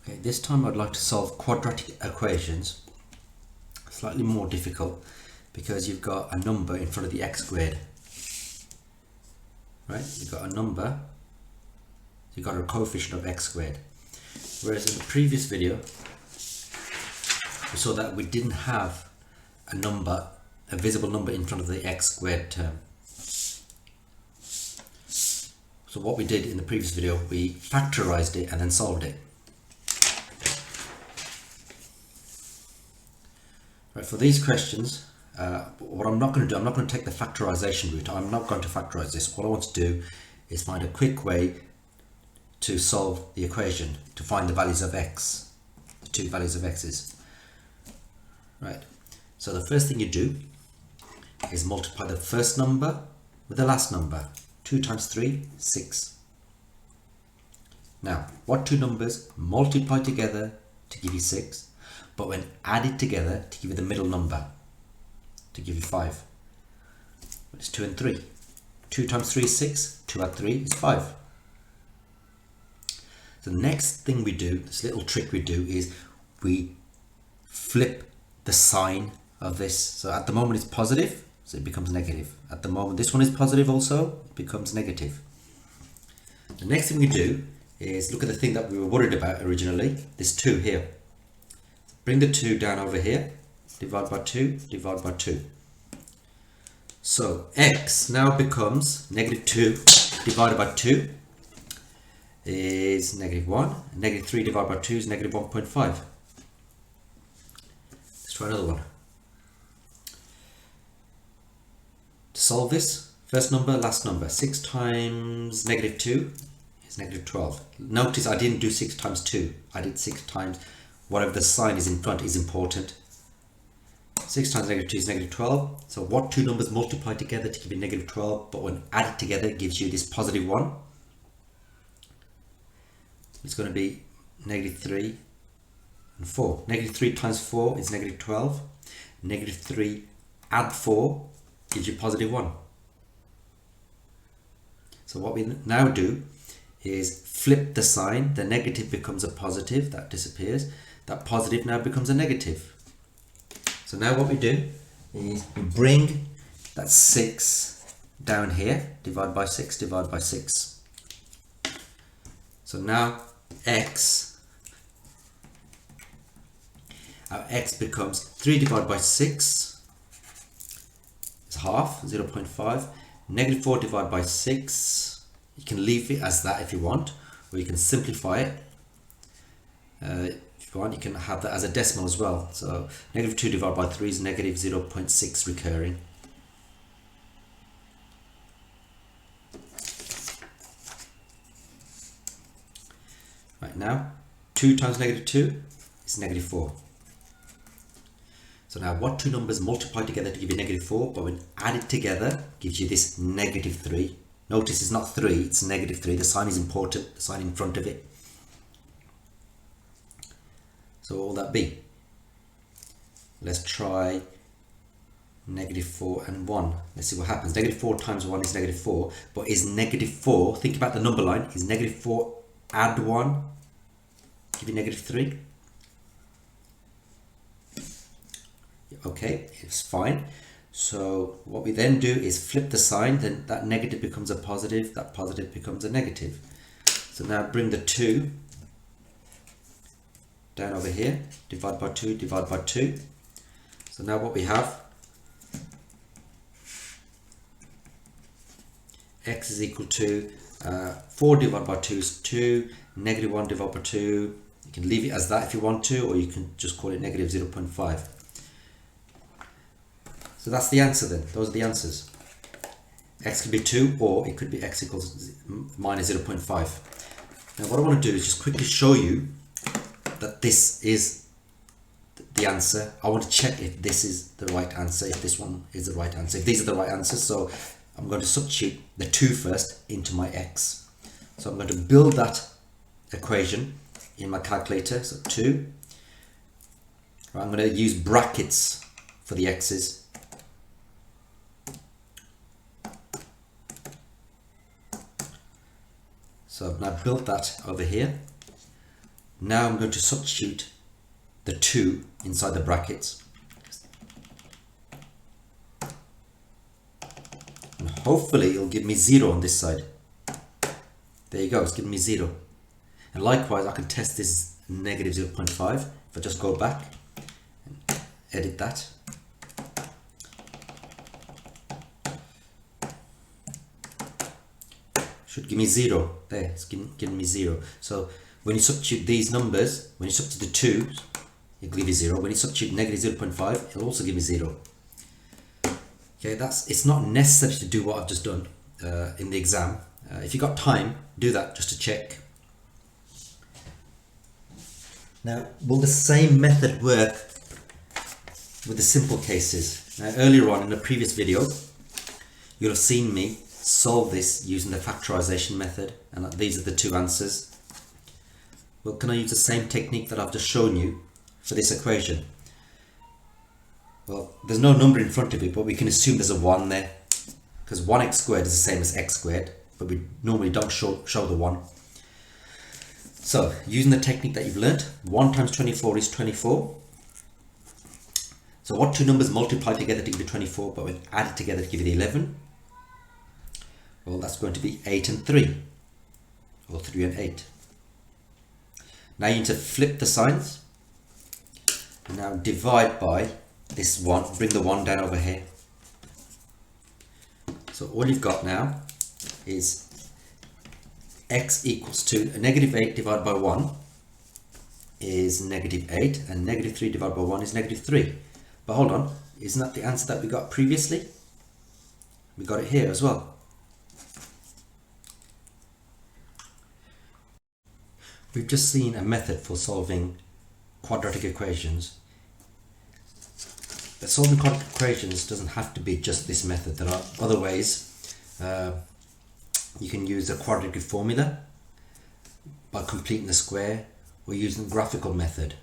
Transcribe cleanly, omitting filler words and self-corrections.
Okay, this time I'd like to solve quadratic equations. Slightly more difficult because you've got a number in front of the x squared. Right? You've got a number, you've got a coefficient of x squared. Whereas in the previous video, we saw that we didn't have a number, a visible number in front of the x squared term. So what we did in the previous video, we factorized it and then solved it. Right, for these questions, what I'm not going to do, I'm not going to take the factorization route. I'm not going to factorize this. All I want to do is find a quick way to solve the equation, to find the values of x, the two values of x's. Right, so the first thing you do is multiply the first number with the last number. 2 times 3, 6. Now, what two numbers multiply together to give you 6, but when added together to give you the middle number, to give you 5? It's 2 and 3. 2 times 3 is 6, 2 add 3 is 5. So the next thing we do, this little trick we do, is we flip the sign of this. So at the moment it's positive, so it becomes negative. At the moment this one is positive also, it becomes negative. The next thing we do is look at the thing that we were worried about originally, this 2 here. Bring the 2 down over here, divide by 2, divide by 2. So x now becomes negative 2 divided by 2 is negative 1. Negative 3 divided by 2 is negative 1.5. Let's try another one. To solve this, first number, last number. 6 times negative 2 is negative 12. Notice I didn't do 6 times 2. I did 6 times whatever the sign is in front is important. 6 times negative 2 is negative 12. So what two numbers multiply together to give you negative 12, but when added together it gives you this positive 1? It's going to be negative 3 and 4. Negative 3 times 4 is negative 12. Negative 3 add 4 gives you positive 1. So what we now do is flip the sign. The negative becomes a positive, that disappears. That positive now becomes a negative. So now what we do is we bring that 6 down here, divide by 6, divide by 6. So now our x becomes 3 divided by 6 is half, 0.5. Negative 4 divided by 6, you can leave it as that if you want, or you can simplify it. If you want, you can have that as a decimal as well. So negative 2 divided by 3 is negative 0.6 recurring. Right, now 2 times negative 2 is negative 4. So now what two numbers multiply together to give you negative 4, but when added together gives you this negative 3. Notice it's not 3, it's negative 3. The sign is important, the sign in front of it. So what will that be? Let's try negative 4 and 1. Let's see what happens. Negative 4 times 1 is negative 4, but is negative 4, think about the number line, is negative 4 add 1 give you negative 3? Okay, it's fine. So what we then do is flip the sign, then that negative becomes a positive, that positive becomes a negative. So now bring the 2 down over here, divide by 2, divide by 2. So now what we have, x is equal to 4 divided by 2 is 2, negative 1 divided by 2, you can leave it as that if you want to, or you can just call it negative 0.5. So that's the answer then, those are the answers. X could be 2, or it could be x equals minus 0.5. Now what I want to do is just quickly show you that this is the answer. I want to check if this is the right answer, if this one is the right answer, if these are the right answers. So I'm going to substitute the 2 first into my x. So I'm going to build that equation in my calculator. So 2. Right, I'm going to use brackets for the x's. So I've now built that over here. Now I'm going to substitute the 2 inside the brackets. And hopefully it'll give me 0 on this side. There you go, it's giving me 0. And likewise, I can test this negative 0.5. If I just go back and edit that. Should give me 0. There, it's giving me 0. So when you substitute these numbers, when you substitute the 2, it'll give you 0. When you substitute negative 0.5, it'll also give me 0. Okay, it's not necessary to do what I've just done in the exam. If you've got time, do that just to check. Now, will the same method work with the simple cases? Now, earlier on in the previous video, you'll have seen me solve this using the factorisation method, and these are the 2 answers. Well, can I use the same technique that I've just shown you for this equation? Well, there's no number in front of it, but we can assume there's a 1 there, because 1x squared is the same as x squared, but we normally don't show the 1. So, using the technique that you've learnt, 1 times 24 is 24. So what 2 numbers multiply together to give you 24, but when added together to give you the 11? Well, that's going to be 8 and 3, or 3 and 8. Now you need to flip the signs, and now divide by this 1, bring the 1 down over here. So all you've got now is x equals to negative 8 divided by 1 is negative 8, and negative 3 divided by 1 is negative 3. But hold on, isn't that the answer that we got previously? We got it here as well. We've just seen a method for solving quadratic equations. But solving quadratic equations doesn't have to be just this method. There are other ways. You can use a quadratic formula by completing the square, or using the graphical method.